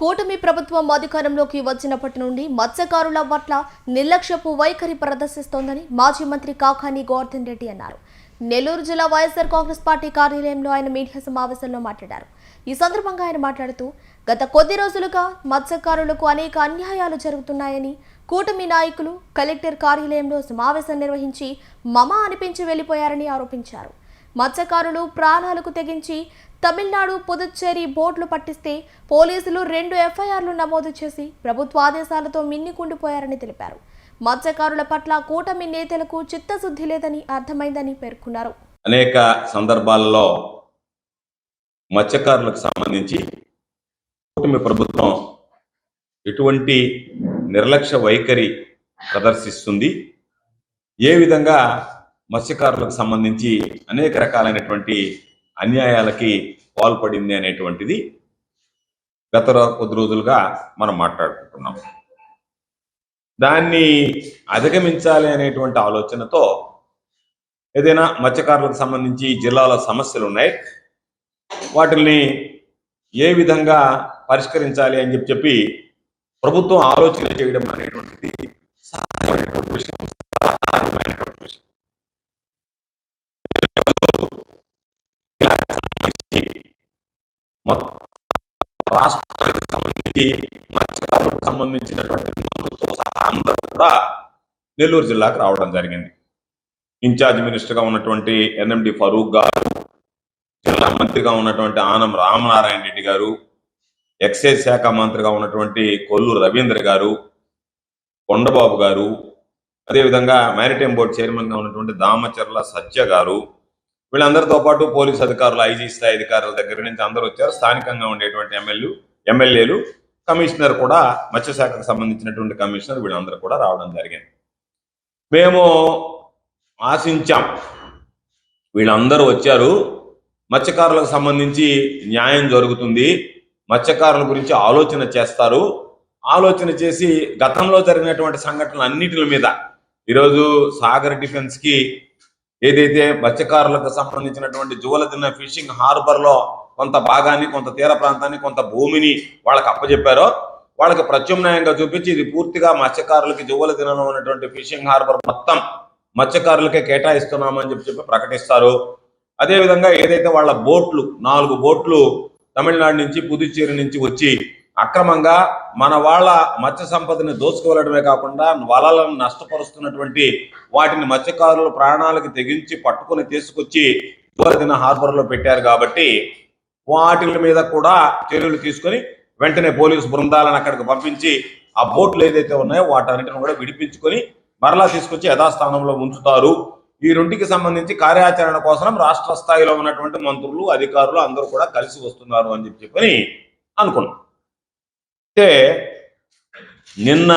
కూటమి ప్రభుత్వం అధికారంలోకి వచ్చినప్పటి నుండి మత్స్యకారుల పట్ల నిర్లక్ష్యపు వైఖరి ప్రదర్శిస్తోందని మాజీ మంత్రి కాకాని గోవర్ధన్ రెడ్డి అన్నారు. నెల్లూరు జిల్లా వైఎస్ఆర్ కాంగ్రెస్ పార్టీ కార్యాలయంలో ఆయన మీడియా సమావేశంలో మాట్లాడారు. ఈ సందర్భంగా ఆయన మాట్లాడుతూ గత కొద్ది రోజులుగా మత్స్యకారులకు అనేక అన్యాయాలు జరుగుతున్నాయని, కూటమి నాయకులు కలెక్టర్ కార్యాలయంలో సమావేశం నిర్వహించి మమా అనిపించి వెళ్లిపోయారని ఆరోపించారు. మత్స్యకారులు ప్రాణాలకు తెగించి తమిళనాడు, పుదుచ్చేరి బోట్లు పట్టిస్తే పోలీసులు 2 ఎఫ్ఐఆర్లు నమోదు చేసి ప్రభుత్వ ఆదేశాలతో మిన్నికుండిపోయారని తెలిపారు. మత్స్యకారుల పట్ల కూటమి నేతలకు చిత్తశుద్ధి లేదని అర్థమైందని పేర్కొన్నారు. అనేక సందర్భాల్లో మత్స్యకారులకు సంబంధించి కూటమి ప్రభుత్వం ఎటువంటి నిర్లక్ష్య వైఖరి ప్రదర్శిస్తుంది, ఏ విధంగా మత్స్యకారులకు సంబంధించి అనేక రకాలైనటువంటి అన్యాయాలకి పాల్పడింది అనేటువంటిది గత కొద్ది రోజులుగా మనం మాట్లాడుకుంటున్నాం. దాన్ని అధిగమించాలి అనేటువంటి ఆలోచనతో ఏదైనా మత్స్యకారులకు సంబంధించి జిల్లాలో సమస్యలు ఉన్నాయి, వాటిని ఏ విధంగా పరిష్కరించాలి అని చెప్పి ప్రభుత్వం ఆలోచన చేయడం అనేటువంటిది సాధారణమైనటువంటి విషయం. రాష్ట్రానికి సంబంధించి మత్స్యకారులకు సంబంధించినటువంటి మంత్రులతో సహా అందరూ కూడా నెల్లూరు జిల్లాకు రావడం జరిగింది. ఇన్ఛార్జ్ మినిస్టర్గా ఉన్నటువంటి ఎన్ఎండి ఫరూక్ గారు, జిల్లా మంత్రిగా ఉన్నటువంటి ఆనం రామనారాయణ రెడ్డి గారు, ఎక్సైజ్ శాఖ మంత్రిగా ఉన్నటువంటి కొల్లూరు రవీంద్ర గారు, కొండబాబు గారు, అదేవిధంగా మ్యారిటైమ్ బోర్డు చైర్మన్గా ఉన్నటువంటి దామచర్ల సత్య గారు, వీళ్ళందరితో పాటు పోలీసు అధికారులు, ఐజీ స్థాయి అధికారుల దగ్గర నుంచి అందరూ వచ్చారు. స్థానికంగా ఉండేటువంటి ఎమ్మెల్యేలు, కమిషనర్ కూడా, మత్స్యశాఖకు సంబంధించినటువంటి కమిషనర్, వీళ్ళందరూ కూడా రావడం జరిగింది. మేము ఆశించాం, వీళ్ళందరూ వచ్చారు, మత్స్యకారులకు సంబంధించి న్యాయం జరుగుతుంది, మత్స్యకారుల గురించి ఆలోచన చేస్తారు, ఆలోచన చేసి గతంలో జరిగినటువంటి సంఘటనలు అన్నిటి మీద ఈరోజు సాగర్ డిఫెన్స్కి ఏదైతే మత్స్యకారులకు సంబంధించినటువంటి జువలదిన్న ఫిషింగ్ హార్బర్ లో కొంత భాగాన్ని, కొంత తీర ప్రాంతాన్ని, కొంత భూమిని వాళ్ళకి అప్పచెప్పారో వాళ్ళకి ప్రత్యామ్నాయంగా చూపించి ఇది పూర్తిగా మత్స్యకారులకి జువలదిన్నలో ఉన్నటువంటి ఫిషింగ్ హార్బర్ మొత్తం మత్స్యకారులకే కేటాయిస్తున్నామని చెప్పి ప్రకటిస్తారు. అదేవిధంగా ఏదైతే వాళ్ళ బోట్లు 4 బోట్లు తమిళనాడు నుంచి, పుదుచ్చేరి నుంచి వచ్చి అక్రమంగా మన వాళ్ళ మత్స్య సంపదని దోచుకోవడమే కాకుండా వలలను నష్టపరుస్తున్నటువంటి వాటిని మత్స్యకారుల ప్రాణాలకు తెగించి పట్టుకుని తీసుకొచ్చి జువలదిన్న హార్బర్ లో పెట్టారు. కాబట్టి వాటి మీద కూడా చర్యలు తీసుకొని వెంటనే పోలీసు బృందాలను అక్కడికి పంపించి ఆ బోట్లు ఏదైతే ఉన్నాయో వాటన్నిటిని కూడా విడిపించుకొని మరలా తీసుకొచ్చి యథాస్థానంలో ఉంచుతారు. ఈ రెండుకి సంబంధించి కార్యాచరణ కోసం రాష్ట్ర స్థాయిలో ఉన్నటువంటి మంత్రులు, అధికారులు అందరూ కూడా కలిసి వస్తున్నారు అని చెప్పి అనుకున్నాం. అయితే నిన్న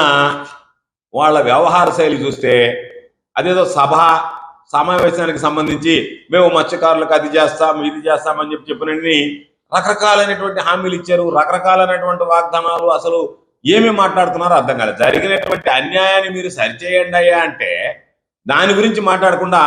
వాళ్ళ వ్యవహార శైలి చూస్తే అదేదో సమావేశానికి సంబంధించి మేము మత్స్యకారులకు అది చేస్తాం, ఇది చేస్తామని చెప్పినని రకరకాలైనటువంటి హామీలు ఇచ్చారు, రకరకాలైనటువంటి వాగ్దానాలు. అసలు ఏమి మాట్లాడుతున్నారో అర్థం కాలేదు. జరిగినటువంటి అన్యాయాన్ని మీరు సరిచేయండి అయ్యా అంటే దాని గురించి మాట్లాడకుండా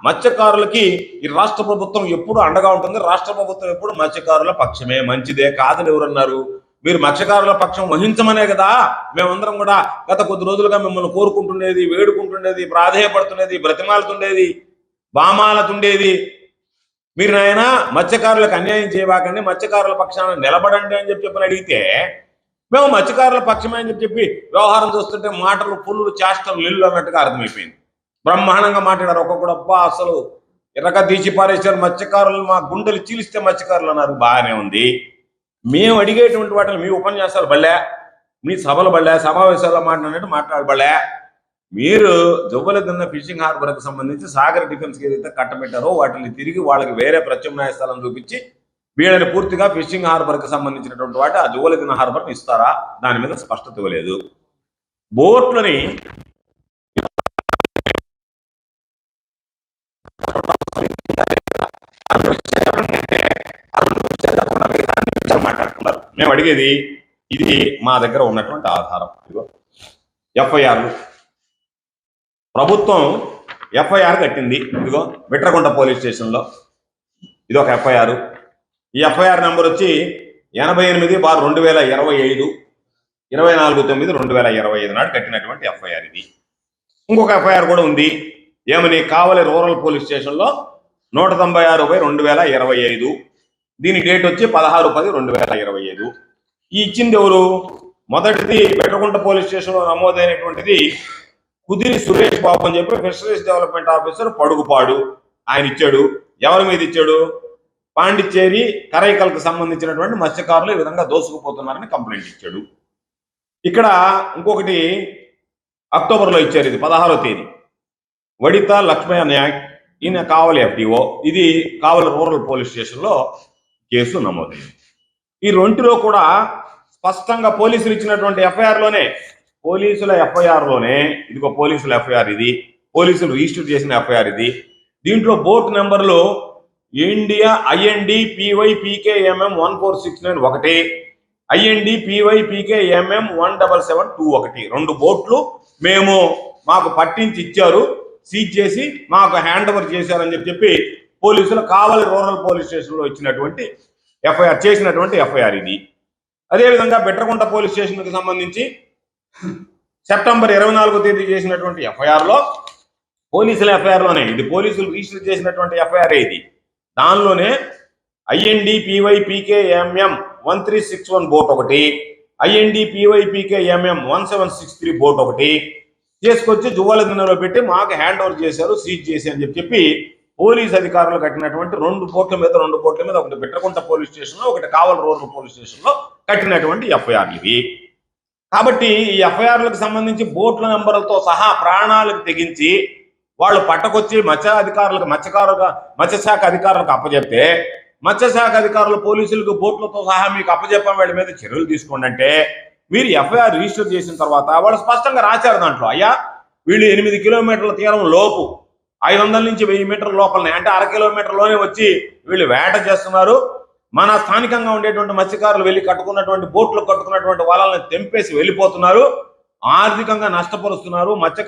మత్స్యకారులకి ఈ రాష్ట్ర ప్రభుత్వం ఎప్పుడు అండగా ఉంటుంది, రాష్ట్ర ప్రభుత్వం ఎప్పుడు మత్స్యకారుల పక్షమే, మంచిదే కాదని ఎవరన్నారు? మీరు మత్స్యకారుల పక్షం వహించమనే కదా మేమందరం కూడా గత కొద్ది రోజులుగా మిమ్మల్ని కోరుకుంటుండేది, వేడుకుంటుండేది, ప్రాధేయపడుతుండేది, బ్రతిమాలుతుండేది, బామాలతుండేది. మీరు నాయన మత్స్యకారులకు అన్యాయం చేయబాకండి, మత్స్యకారుల పక్షాన నిలబడండి అని చెప్పి అడిగితే మేము మత్స్యకారుల పక్షమే అని చెప్పి వ్యవహారం చూస్తుంటే మాటలు పుల్లు, చేష్టలు, నిల్లు అన్నట్టుగా అర్థమైపోయింది. బ్రహ్మాండంగా మాట్లాడారు. ఒక్కొక్కడు అబ్బా అసలు ఎర్రగా తీసి పారేశారు, మత్స్యకారులు మా గుండెలు చీలిస్తే మత్స్యకారులు అన్నారు. బాగానే ఉంది. మేము అడిగేటువంటి వాటిని మీ ఉపన్యాసాలు బళ్ళే, మీ సభలు బళ్ళే, సమావేశాల్లో మాట్లాడినట్టు మాట్లాడబళ్ళే. మీరు జువలదిన్న ఫిషింగ్ హార్బర్కి సంబంధించి సాగర్ డిఫెన్స్కి ఏదైతే కట్టబెట్టారో వాటిని తిరిగి వాళ్ళకి వేరే ప్రత్యామ్నాయ స్థలం చూపించి వీళ్ళని పూర్తిగా ఫిషింగ్ హార్బర్కి సంబంధించినటువంటి వాటి ఆ జువలదిన్న హార్బర్ని ఇస్తారా? దాని మీద స్పష్టత ఇవ్వలేదు. బోట్లని మాట్లాడుతున్నారు. మేము అడిగేది ఇది మా దగ్గర ఉన్నటువంటి ఆధారం. ఎఫ్ఐఆర్లు ప్రభుత్వం ఎఫ్ఐఆర్ కట్టింది. ఇదిగో విట్రకొండ పోలీస్ స్టేషన్లో ఇది ఒక ఎఫ్ఐఆర్. ఈ ఎఫ్ఐఆర్ నెంబర్ వచ్చి 88/2025 24/9/2025 నాడు కట్టినటువంటి ఎఫ్ఐఆర్ ఇది. ఇంకొక ఎఫ్ఐఆర్ కూడా ఉంది. ఏమని? కావలి రూరల్ పోలీస్ స్టేషన్లో 196/2025. దీని డేట్ వచ్చి 16/10/2025. ఈ ఇచ్చింది ఎవరు? మొదటిది బెట్టకుంట పోలీస్ స్టేషన్లో నమోదైనటువంటిది కుదిరి సురేష్ బాబు అని చెప్పి ఫిషరీస్ డెవలప్మెంట్ ఆఫీసర్ పడుగుపాడు. ఆయన ఇచ్చాడు. ఎవరి మీద ఇచ్చాడు? పాండిచ్చేరి కరైకల్కి సంబంధించినటువంటి మత్స్యకారులు ఈ విధంగా దోసుకుపోతున్నారని కంప్లైంట్ ఇచ్చాడు. ఇక్కడ ఇంకొకటి అక్టోబర్లో ఇచ్చారు. ఇది 16వ తేదీ. వడిత లక్ష్మయ్య నాయక్, ఈయన కావలి FDO. ఇది కావలి రూరల్ పోలీస్ స్టేషన్లో కేసు నమోదైంది. ఈ రెండులో కూడా స్పష్టంగా పోలీసులు ఇచ్చినటువంటి పోలీసుల ఎఫ్ఐఆర్లోనే ఇదిగో పోలీసుల ఎఫ్ఐఆర్ ఇది, పోలీసులు రిజిస్టర్ చేసిన ఎఫ్ఐఆర్ ఇది. దీంట్లో బోట్ నెంబర్లు ఇండియా IND PY PKMM 1469 ఒకటి, IND PY PKMM 17721. 2 బోట్లు మాకు పట్టించి ఇచ్చారు, సీజ్ చేసి మాకు హ్యాండ్ ఓవర్ చేశారని చెప్పి పోలీసులు కావలి రూరల్ పోలీస్ స్టేషన్లో ఇచ్చినటువంటి చేసినటువంటి ఎఫ్ఐఆర్ ఇది. అదేవిధంగా బెట్టకుంట పోలీస్ స్టేషన్కి సంబంధించి సెప్టెంబర్ 24వ తేదీ చేసినటువంటి ఎఫ్ఐఆర్లో పోలీసుల ఎఫ్ఐఆర్లోనే ఇది పోలీసులు రిజిస్టర్ చేసినటువంటి ఎఫ్ఐఆర్ ఇది. దానిలోనే IND PY PKMM 1361 బోట్ ఒకటి, IND PY PKMM 1763 బోట్ ఒకటి తీసుకొచ్చి జువ్వాలదిన్నలో పెట్టి మాకు హ్యాండ్ ఓవర్ చేశారు, సీజ్ చేసి అని చెప్పి పోలీస్ అధికారులు కట్టినటువంటి 2 బోట్ల మీద ఒకటి బెట్టకుంట పోలీస్ స్టేషన్లో, ఒకటి కావలి రూరల్ పోలీస్ స్టేషన్లో కట్టినటువంటి ఎఫ్ఐఆర్లు ఇవి. కాబట్టి ఈ ఎఫ్ఐఆర్లకు సంబంధించి బోట్ల నెంబర్లతో సహా ప్రాణాలకు తెగించి వాళ్ళు పట్టకొచ్చి మత్స్యశాఖ అధికారులకు అప్పచెప్తే, మత్స్యశాఖ అధికారులు పోలీసులకు బోట్లతో సహా మీకు అప్పచెప్పని వాళ్ళ మీద చర్యలు తీసుకోండి అంటే, మీరు ఎఫ్ఐఆర్ రిజిస్టర్ చేసిన తర్వాత వాళ్ళు స్పష్టంగా రాశారు దాంట్లో, అయ్యా వీళ్ళు 8 కిలోమీటర్ల తీరం లోపు 500 నుంచి 1000 మీటర్ల లోపలనే, అంటే 1/2 కిలోమీటర్లోనే వచ్చి వీళ్ళు వేట చేస్తున్నారు. మన స్థానికంగా ఉండేటువంటి మత్స్యకారులు వెళ్ళి కట్టుకున్నటువంటి వలలను తెంపేసి వెళ్ళిపోతున్నారు, ఆర్థికంగా నష్టపరుస్తున్నారు, మత్స్య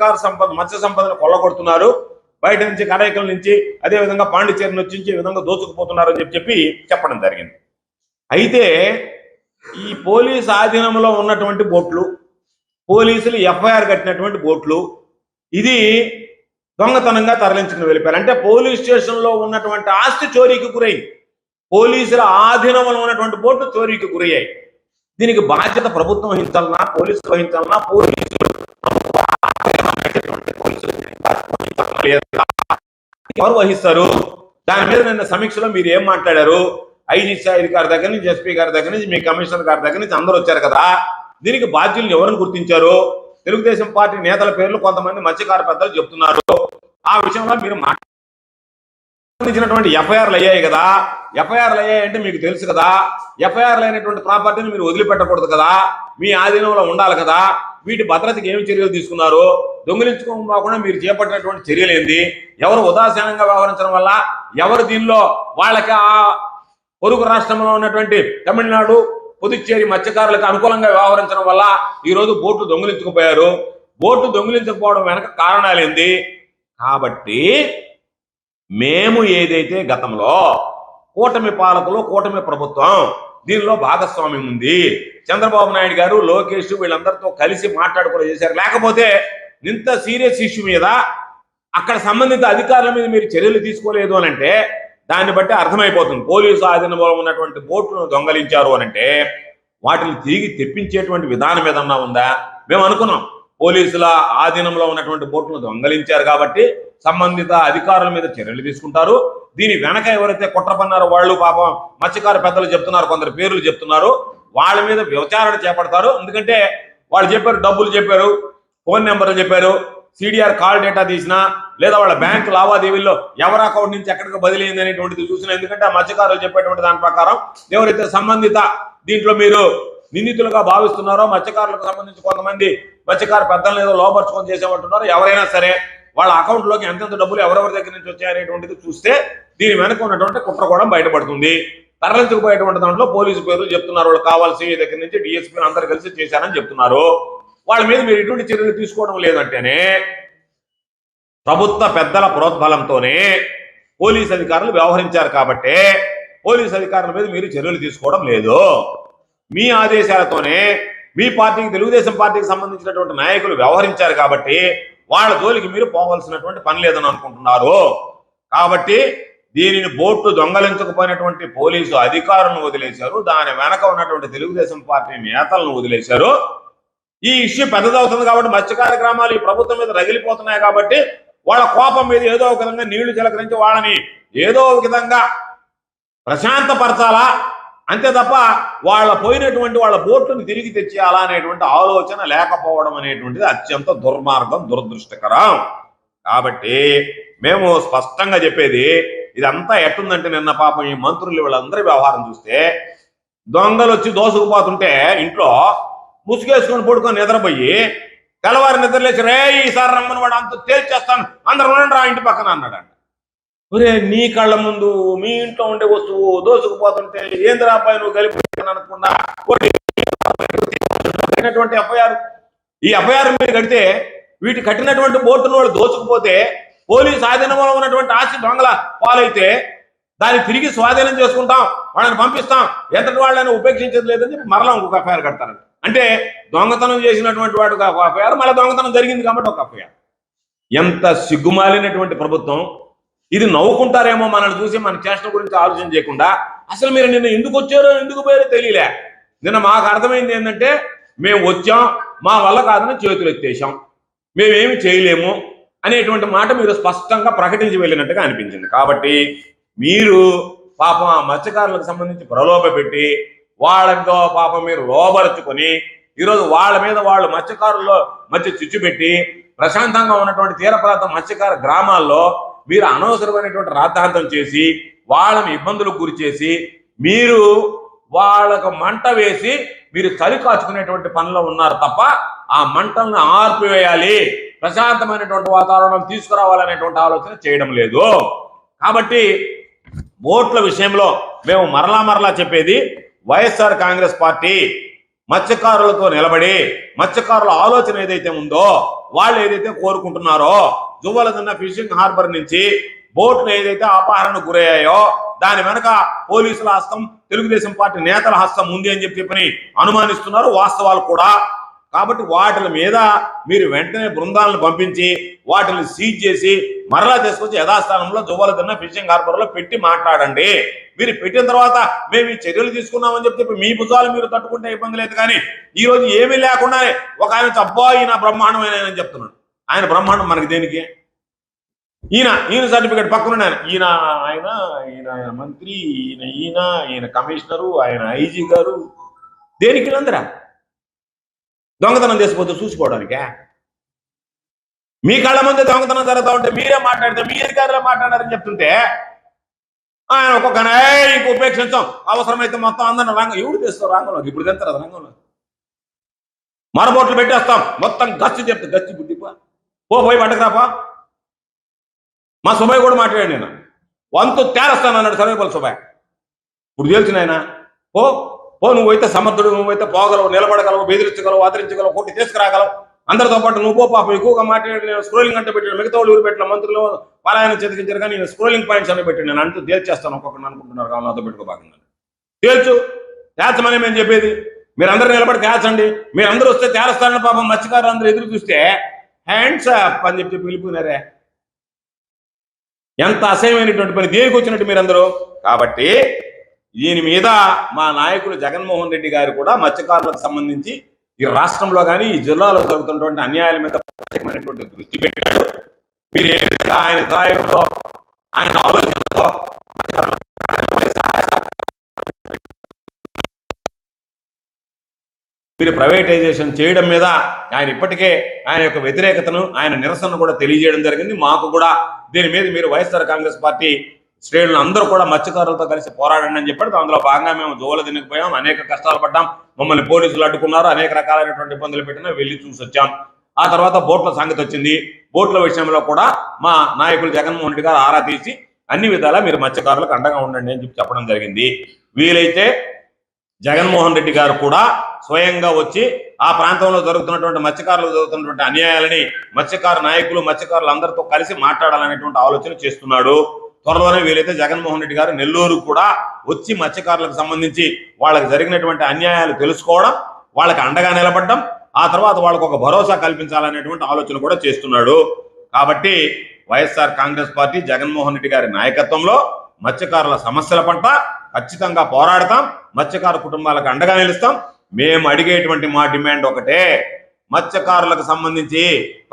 సంపదను కొల్లగొడుతున్నారు, బయట నుంచి కరైకల నుంచి అదేవిధంగా పాండిచేరి నుంచి ఈ విధంగా దోచుకుపోతున్నారు అని చెప్పి చెప్పడం జరిగింది. అయితే ఈ పోలీస్ ఆధీనంలో ఉన్నటువంటి బోట్లు, పోలీసులు ఎఫ్ఐఆర్ కట్టినటువంటి బోట్లు, ఇది దొంగతనంగా తరలించుకుని వెళ్ళిపోయారు. అంటే పోలీస్ స్టేషన్లో ఉన్నటువంటి ఆస్తి చోరీకి గురైంది. పోలీసుల ఆధీనంలో ఉన్నటువంటి బోట్లు చోరీకి గురయ్యాయి. దీనికి బాధ్యత ప్రభుత్వం వహించాలన్నా, పోలీసులు వహించాలన్నా, ఎవరు వహిస్తారు? దాని మీద నిన్న సమీక్షలో మీరు ఏం మాట్లాడారు? IGC అధికారి దగ్గర నుంచి, SP గారి దగ్గర నుంచి, మీ కమిషనర్ గారి దగ్గర నుంచి అందరూ వచ్చారు కదా. దీనికి బాధ్యులను ఎవరిని గుర్తించారు? తెలుగుదేశం పార్టీ నేతల పేర్లు కొంతమంది మత్స్యకార పెద్దలు చెప్తున్నారు. ఆ విషయంలో మీరు సంబంధించినటువంటి ఎఫ్ఐఆర్లు అయ్యాయి కదా. ఎఫ్ఐఆర్లు అయ్యాయంటే మీకు తెలుసు కదా, ఎఫ్ఐఆర్లు అయినటువంటి ప్రాపర్టీని మీరు వదిలిపెట్టకూడదు కదా, మీ ఆధీనంలో ఉండాలి కదా. వీటి భద్రతకి ఏమి చర్యలు తీసుకున్నారు? దొంగిలించుకోకుండా మీరు చేపట్టినటువంటి చర్యలు ఏంది? ఎవరు ఉదాసీనంగా వ్యవహరించడం వల్ల, ఎవరు దీనిలో వాళ్ళకి ఆ పొరుగు రాష్ట్రంలో ఉన్నటువంటి తమిళనాడు, పుదుచ్చేరి మత్స్యకారులకు అనుకూలంగా వ్యవహరించడం వల్ల ఈరోజు బోట్లు దొంగిలించుకుపోయారు. బోట్లు దొంగిలించకపోవడం వెనక కారణాలు ఏంది? కాబట్టి మేము ఏదైతే గతంలో కూటమి పాలకులు, కూటమి ప్రభుత్వం దీనిలో భాగస్వామ్యం ఉంది, చంద్రబాబు నాయుడు గారు, లోకేష్ వీళ్ళందరితో కలిసి మాట్లాడుకుని చేశారు. లేకపోతే ఇంత సీరియస్ ఇష్యూ మీద అక్కడ సంబంధిత అధికారుల మీద మీరు చర్యలు తీసుకోలేదు అని అంటే దాన్ని బట్టి అర్థమైపోతుంది. పోలీసు ఆధీనంలో ఉన్నటువంటి బోట్లను దొంగలించారు అని అంటే వాటిని తిరిగి తెప్పించేటువంటి విధానం ఏదన్నా ఉందా? మేము అనుకున్నాం పోలీసుల ఆధీనంలో ఉన్నటువంటి బోట్లను దొంగలించారు కాబట్టి సంబంధిత అధికారుల మీద చర్యలు తీసుకుంటారు. దీని వెనక ఎవరైతే కుట్ర పన్నారో వాళ్ళు పాపం మత్స్యకార పెద్దలు చెప్తున్నారు, కొందరు పేర్లు చెప్తున్నారు, వాళ్ళ మీద విచారణ చేపడతారు. ఎందుకంటే వాళ్ళు చెప్పారు, డబ్బులు చెప్పారు, ఫోన్ నెంబర్లు చెప్పారు, CDR కాల్ డేటా తీసినా లేదా వాళ్ళ బ్యాంకు లావాదేవీల్లో ఎవరి అకౌంట్ నుంచి ఎక్కడికి బదిలీ అయింది అనేటువంటిది చూసినా. ఎందుకంటే ఆ మత్స్యకారులు చెప్పేటువంటి దాని ప్రకారం ఎవరైతే సంబంధిత దీంట్లో మీరు నిందితులుగా భావిస్తున్నారో మత్స్యకారులకు సంబంధించి కొంతమంది మత్స్యకార పెద్దలను ఏదో లోపరుచుకొని చేసేమంటున్నారో ఎవరైనా సరే వాళ్ళ అకౌంట్లోకి ఎంతెంత డబ్బులు ఎవరెవరి దగ్గర నుంచి వచ్చాయనేటువంటిది చూస్తే దీని వెనక ఉన్నటువంటి కుట్ర కూడా బయటపడుతుంది. తరలించుకుపోయేటువంటి దాంట్లో పోలీసు పేర్లు చెప్తున్నారు, వాళ్ళు కావాల్సి దగ్గర నుంచి DSPని అందరు కలిసి చేశారని చెప్తున్నారు. వాళ్ళ మీద మీరు ఎటువంటి చర్యలు తీసుకోవడం లేదంటేనే ప్రభుత్వ పెద్దల ప్రోద్బలంతోనే పోలీసు అధికారులు వ్యవహరించారు. కాబట్టి పోలీసు అధికారుల మీద మీరు చర్యలు తీసుకోవడం లేదు. మీ ఆదేశాలతోనే మీ పార్టీకి, తెలుగుదేశం పార్టీకి సంబంధించినటువంటి నాయకులు వ్యవహరించారు కాబట్టి వాళ్ళ జోలికి మీరు పోవాల్సినటువంటి పని లేదని అనుకుంటున్నారు. కాబట్టి దీనిని బోట్లు దొంగలించకపోయినటువంటి పోలీసు అధికారులను వదిలేశారు, దాని వెనక ఉన్నటువంటి తెలుగుదేశం పార్టీ నేతలను వదిలేశారు. ఈ ఇష్యూ పెద్దదవుతుంది కాబట్టి మత్స్యకార గ్రామాలు ఈ ప్రభుత్వం మీద రగిలిపోతున్నాయి కాబట్టి వాళ్ళ కోపం మీద ఏదో ఒక విధంగా నీళ్లు చిలకరించి వాళ్ళని ఏదో ఒక విధంగా ప్రశాంతపరచాలా, అంతే తప్ప వాళ్ళ పోయినటువంటి వాళ్ళ బోట్లను తిరిగి తెచ్చేయాలా అనేటువంటి ఆలోచన లేకపోవడం అనేటువంటిది అత్యంత దుర్మార్గం, దురదృష్టకరం. కాబట్టి మేము స్పష్టంగా చెప్పేది, ఇదంతా ఎట్టుందంటే నిన్న పాపం ఈ మంత్రులు వీళ్ళందరి వ్యవహారం చూస్తే దొంగలు వచ్చి దోసుకుపోతుంటే ఇంట్లో ముసుగేసుకొని పడుకొని నిద్రపోయి తెల్లవారి నిద్రలేసి రే ఈసారి రమ్మని వాడు అంత తేల్చేస్తాను అందరు ఉండండి రా ఇంటి పక్కన అన్నాడంట. ఒరే నీ కళ్ళ ముందు మీ ఇంట్లో ఉండే వస్తువు దోసుకుపోతుంటే ఏంద్రా అబ్బాయి నువ్వు కలిపి అనకుండా ఎఫ్ఐఆర్, ఈ ఎఫ్ఐఆర్ మీరు కడితే వీటి కట్టినటువంటి బోటును వాళ్ళు దోచుకుపోతే పోలీసు ఆధీనంలో ఉన్నటువంటి ఆస్తి దొంగల పాలైతే దాన్ని తిరిగి స్వాధీనం చేసుకుంటాం, వాళ్ళని పంపిస్తాం, ఎంతటి వాళ్ళని ఉపేక్షించేది లేదని చెప్పి మరలా ఇంకొక ఎఫ్ఐఆర్ కడతారంట. అంటే దొంగతనం చేసినటువంటి వాడు ఒక ఎఫ్ఐఆర్, మళ్ళీ దొంగతనం జరిగింది కాబట్టి ఒక ఎఫ్ఐఆర్. ఎంత సిగ్గుమాలినటువంటి ప్రభుత్వం ఇది. నవ్వుకుంటారేమో మనల్ని చూసి, మన చేష్ట గురించి ఆలోచన చేయకుండా అసలు మీరు నిన్న ఎందుకు వచ్చారో ఎందుకు పోయారో తెలియలే. నిన్న మాకు అర్థమైంది ఏంటంటే మేము వచ్చాం, మా వల్ల కాదని చేతులు ఎత్తేసాం, మేమేమి చేయలేము అనేటువంటి మాట మీరు స్పష్టంగా ప్రకటించి వెళ్ళినట్టుగా అనిపించింది. కాబట్టి మీరు పాపం ఆ మత్స్యకారులకు సంబంధించి ప్రలోభ పెట్టి వాళ్ళతో పాపం మీరు లోబరుచుకొని ఈరోజు వాళ్ళ మీద వాళ్ళు మత్స్యకారుల్లో మధ్య చిచ్చు పెట్టి ప్రశాంతంగా ఉన్నటువంటి తీర ప్రాంత మత్స్యకార గ్రామాల్లో మీరు అనవసరమైనటువంటి రాద్ధాంతం చేసి వాళ్ళని ఇబ్బందులకు గురి చేసి మీరు వాళ్ళకు మంట వేసి మీరు చలి కాచుకునేటువంటి పనిలో ఉన్నారు తప్ప ఆ మంటలను ఆర్పివేయాలి, ప్రశాంతమైనటువంటి వాతావరణం తీసుకురావాలనేటువంటి ఆలోచన చేయడం లేదు. కాబట్టి ఓట్ల విషయంలో మేము మరలా చెప్పేది, వైఎస్ఆర్ కాంగ్రెస్ పార్టీ మత్స్యకారులతో నిలబడి మత్స్యకారుల ఆలోచన ఏదైతే ఉందో, వాళ్ళు ఏదైతే కోరుకుంటున్నారో, జువ్వలదన్న ఫిషింగ్ హార్బర్ నుంచి బోట్లు ఏదైతే అపహరణకు గురయ్యాయో దాని వెనక పోలీసుల హస్తం, తెలుగుదేశం పార్టీ నేతల హస్తం ఉంది అని చెప్పి అనుమానిస్తున్నారు, వాస్తవాలు కూడా. కాబట్టి వాటి మీద మీరు వెంటనే బృందాలను పంపించి వాటిని సీజ్ చేసి మరలా తీసుకొచ్చి యథాస్థానంలో జువ్వలదన్న ఫిషింగ్ హార్బర్ లో పెట్టి మాట్లాడండి. మీరు పెట్టిన తర్వాత మేము ఈ చర్యలు తీసుకున్నామని చెప్పి మీ భుజాలు మీరు తట్టుకుంటే ఇబ్బంది లేదు. కానీ ఈ రోజు ఏమీ లేకుండా ఒక ఆయన అబ్బా ఈయన బ్రహ్మాండమైన చెప్తున్నాడు. ఆయన బ్రహ్మాండం మనకి దేనికి? ఈయన సర్టిఫికేట్ పక్కన ఆయన మంత్రి, ఈయన కమిషనరు, ఆయన ఐజీ గారు, దేనికి వీళ్ళందరా? దొంగతనం చేసిపోతే చూసుకోవడానికే? మీ కళ్ళ ముందే దొంగతనం జరుగుతూ ఉంటే మీరే మాట్లాడితే మీ అధికారులే మాట్లాడారని చెప్తుంటే ఆయన ఒక్కొక్క ఇంక ఉపేక్షించాం, అవసరమైతే మొత్తం అందరిని రంగం ఎవరు తెస్తారు రంగంలోకి? ఇప్పుడు తెస్తారు అది రంగంలో మరబోట్లు పెట్టేస్తాం, మొత్తం గచ్చి చెప్తా, గచ్చి బుద్ధిపా పోయి పట్టకరాపా. మా సుభయ్ కూడా మాట్లాడాడు, నేను వంతు తేరస్తాను అన్నాడు సర్వేపల్లి సుభయ్. ఇప్పుడు తెలిసిన ఆయన పో నువ్వైతే సమర్థుడు, నువ్వైతే పోగలవు, నిలబడగలవు, బెదిరించగలవు, ఆదరించగలవు, కొట్టి తీసుకురాగలవు, అందరితో పాటు నువ్వు పాపం ఎక్కువగా మాట్లాడి నేను స్క్రోలింగ్ అంటే పెట్టాడు, మిగతా వాళ్ళు ఊరు పెట్టిన మంత్రులు పలాయన చెతికించారు కానీ నేను స్క్రోలింగ్ పాయింట్స్ అని పెట్టాడు. నేను అంటూ తేల్చేస్తాను, ఒక్కొక్కరిని అనుకుంటున్నారు కావాలి నాతో పెట్టుకోబాకండి. తేల్చమని మేము చెప్పేది, మీరందరూ నిలబడి తేల్చండి, మీరందరూ వస్తే తేల్స్తారని పాపం మత్స్యకారులు అందరూ ఎదురు చూస్తే హ్యాండ్స్ అప్ అని చెప్పి పిలిపినారే. ఎంత అసహ్యమైనటువంటి పని, దేనికి వచ్చినట్టు మీరందరూ. కాబట్టి దీని మీద మా నాయకులు జగన్మోహన్ రెడ్డి గారు కూడా మత్స్యకారులకు సంబంధించి ఈ రాష్ట్రంలో కానీ ఈ జిల్లాలో జరుగుతున్నటువంటి అన్యాయాల మీద ప్రత్యేకమైనటువంటి దృష్టి పెట్టాడు. మీరు ఆయన స్థాయిలో ఆయన ఆలోచనతో మీరు ప్రైవేటైజేషన్ చేయడం మీద ఆయన ఇప్పటికే ఆయన యొక్క వ్యతిరేకతను, ఆయన నిరసనను కూడా తెలియజేయడం జరిగింది. మాకు కూడా దీని మీద మీరు వైఎస్ఆర్ కాంగ్రెస్ పార్టీ శ్రేణులు అందరూ కూడా మత్స్యకారులతో కలిసి పోరాడండి అని చెప్పాడు. అందులో భాగంగా మేము జోల దినకపోయాం, అనేక కష్టాలు పడ్డాం, మమ్మల్ని పోలీసులు అడ్డుకున్నారు, అనేక రకాలైనటువంటి ఇబ్బందులు పెట్టినా వెళ్ళి చూసి వచ్చాం. ఆ తర్వాత బోట్ల సంగతి వచ్చింది. బోట్ల విషయంలో కూడా మా నాయకులు జగన్మోహన్ రెడ్డి గారు ఆరా తీసి అన్ని విధాలా మీరు మత్స్యకారులకు అండగా ఉండండి అని చెప్పి చెప్పడం జరిగింది. వీలైతే జగన్మోహన్ రెడ్డి గారు కూడా స్వయంగా వచ్చి ఆ ప్రాంతంలో జరుగుతున్నటువంటి మత్స్యకారులు జరుగుతున్నటువంటి అన్యాయాలని మత్స్యకారు నాయకులు, మత్స్యకారులు అందరితో కలిసి మాట్లాడాలనేటువంటి ఆలోచన చేస్తున్నాడు. త్వరలోనే వీలైతే జగన్మోహన్ రెడ్డి గారు నెల్లూరు కూడా వచ్చి మత్స్యకారులకు సంబంధించి వాళ్ళకి జరిగినటువంటి అన్యాయాలు తెలుసుకోవడం, వాళ్ళకి అండగా నిలబడడం, ఆ తర్వాత వాళ్ళకు ఒక భరోసా కల్పించాలనేటువంటి ఆలోచన కూడా చేస్తున్నాడు. కాబట్టి వైఎస్ఆర్ కాంగ్రెస్ పార్టీ జగన్మోహన్ రెడ్డి గారి నాయకత్వంలో మత్స్యకారుల సమస్యల పట్ల ఖచ్చితంగా పోరాడతాం, మత్స్యకారు కుటుంబాలకు అండగా నిలుస్తాం. మేము అడిగేటువంటి మా డిమాండ్ ఒకటే, మత్స్యకారులకు సంబంధించి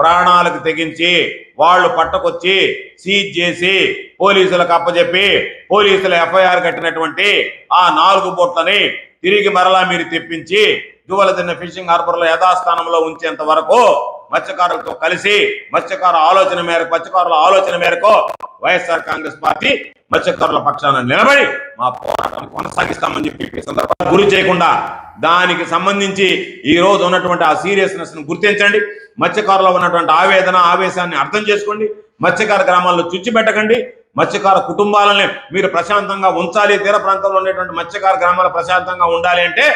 ప్రాణాలకు తెగించి వాళ్ళు పట్టకొచ్చి సీజ్ చేసి పోలీసులకు అప్పచెప్పి పోలీసులు ఎఫ్ఐఆర్ కట్టినటువంటి ఆ 4 బోట్లని తిరిగి మరలా మీరు తెప్పించి దువ్వలదిన్నె ఫిషింగ్ హార్బర్ లో యథాస్థానంలో ఉంచేంత వరకు మత్స్యకారులతో కలిసి మత్స్యకారుల ఆలోచన మేరకు వైఎస్ఆర్ కాంగ్రెస్ పార్టీ మత్స్యకారుల పక్షాన నిలబడి మా పోరాటాన్ని కొనసాగిస్తామని చెప్పి సందర్భంగా గురి చేయకుండా దానికి సంబంధించి ఈ రోజు ఉన్నటువంటి ఆ సీరియస్నెస్ ను గుర్తించండి. మత్స్యకారులో ఉన్నటువంటి ఆవేశాన్ని అర్థం చేసుకోండి. మత్స్యకార గ్రామాల్లో చుచ్చిపెట్టకండి. మత్స్యకార కుటుంబాలని మీరు ప్రశాంతంగా ఉంచాలి. తీర ప్రాంతంలో ఉండేటువంటి మత్స్యకార గ్రామాలు ప్రశాంతంగా ఉండాలి అంటే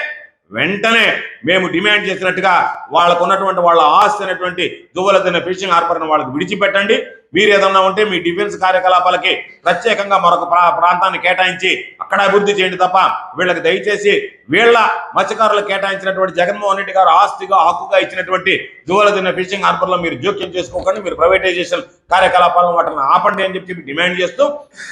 వెంటనే మేము డిమాండ్ చేసినట్టుగా వాళ్ళకు ఉన్నటువంటి వాళ్ళ ఆస్తి అనేటువంటి దువ్వలదిన్నె ఫిషింగ్ హార్బర్ను వాళ్ళకి విడిచిపెట్టండి. మీరు ఏదన్నా ఉంటే మీ డిఫెన్స్ కార్యకలాపాలకి ప్రత్యేకంగా మరొక ప్రాంతాన్ని కేటాయించి అక్కడ అభివృద్ధి చేయండి తప్ప వీళ్ళకి దయచేసి వీళ్ళ మత్స్యకారులకు కేటాయించినటువంటి జగన్మోహన్ రెడ్డి గారు ఆస్తిగా హక్కుగా ఇచ్చినటువంటి దువ్వలదిన్నె ఫిషింగ్ హార్బర్ లో మీరు జోక్యం చేసుకోకండి. మీరు ప్రైవేటైజేషన్ కార్యకలాపాలను వాటిని ఆపండి అని చెప్పి డిమాండ్ చేస్తూ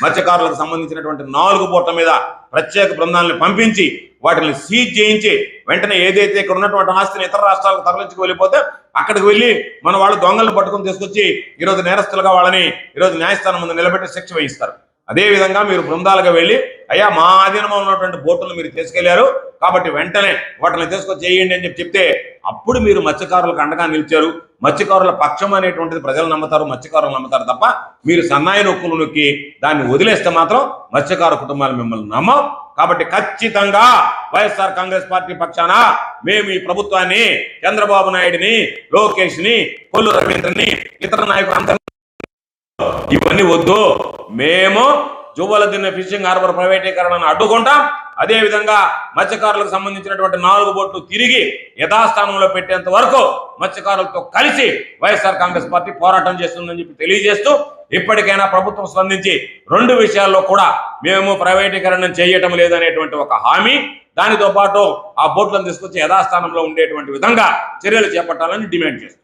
మత్స్యకారులకు సంబంధించినటువంటి 4 బోట్ల మీద ప్రత్యేక బృందాలను పంపించి వాటిని సీజ్ చేయించి వెంటనే ఏదైతే ఇక్కడ ఉన్నటువంటి ఆస్తిని ఇతర రాష్ట్రాలకు తరలించుకు వెళ్ళిపోతే అక్కడికి వెళ్ళి మన వాళ్ళు దొంగలను పట్టుకుని తీసుకొచ్చి ఈరోజు నేరస్తులుగా వాళ్ళని ఈరోజు న్యాయస్థానం ముందు నిలబెట్టి శిక్ష వేయిస్తారు. అదే విధంగా మీరు బృందాలుగా వెళ్ళి అయ్యా మా ఆధీనంలో ఉన్నటువంటి బోట్లను మీరు తీసుకెళ్లారు కాబట్టి వెంటనే వాటిని తీసుకొచ్చి చేయండి అని చెప్తే అప్పుడు మీరు మత్స్యకారులకు అండగా నిలిచారు. మత్స్యకారుల పక్షం అనేటువంటిది ప్రజలు నమ్ముతారు, మత్స్యకారులు నమ్ముతారు తప్ప మీరు సన్నాయి నొక్కులు నొక్కి దాన్ని వదిలేస్తే మాత్రం మత్స్యకారు కుటుంబాలు మిమ్మల్ని నమ్మం. కాబట్టి ఖచ్చితంగా వైఎస్ఆర్ కాంగ్రెస్ పార్టీ పక్షాన మేము ఈ ప్రభుత్వాన్ని, చంద్రబాబు నాయుడిని, లోకేష్ ని, కొల్లు రవీంద్రని, ఇతర నాయకులందరూ ఇవన్నీ వద్దు, మేము దువ్వలదిన్నె ఫిషింగ్ హార్బర్ ప్రైవేటీకరణను అడ్డుకుంటాం. అదే విధంగా మత్స్యకారులకు సంబంధించినటువంటి 4 బోట్లు తిరిగి యథాస్థానంలో పెట్టేంత వరకు మత్స్యకారులతో కలిసి వైఎస్ఆర్ కాంగ్రెస్ పార్టీ పోరాటం చేస్తుందని చెప్పి తెలియజేస్తూ ఇప్పటికైనా ప్రభుత్వం స్పందించి 2 విషయాల్లో కూడా మేము ప్రైవేటీకరణ చేయటం లేదనేటువంటి ఒక హామీ, దానితో పాటు ఆ బోట్లను తీసుకొచ్చి యథాస్థానంలో ఉండేటువంటి విధంగా చర్యలు చేపట్టాలని డిమాండ్ చేస్తాం.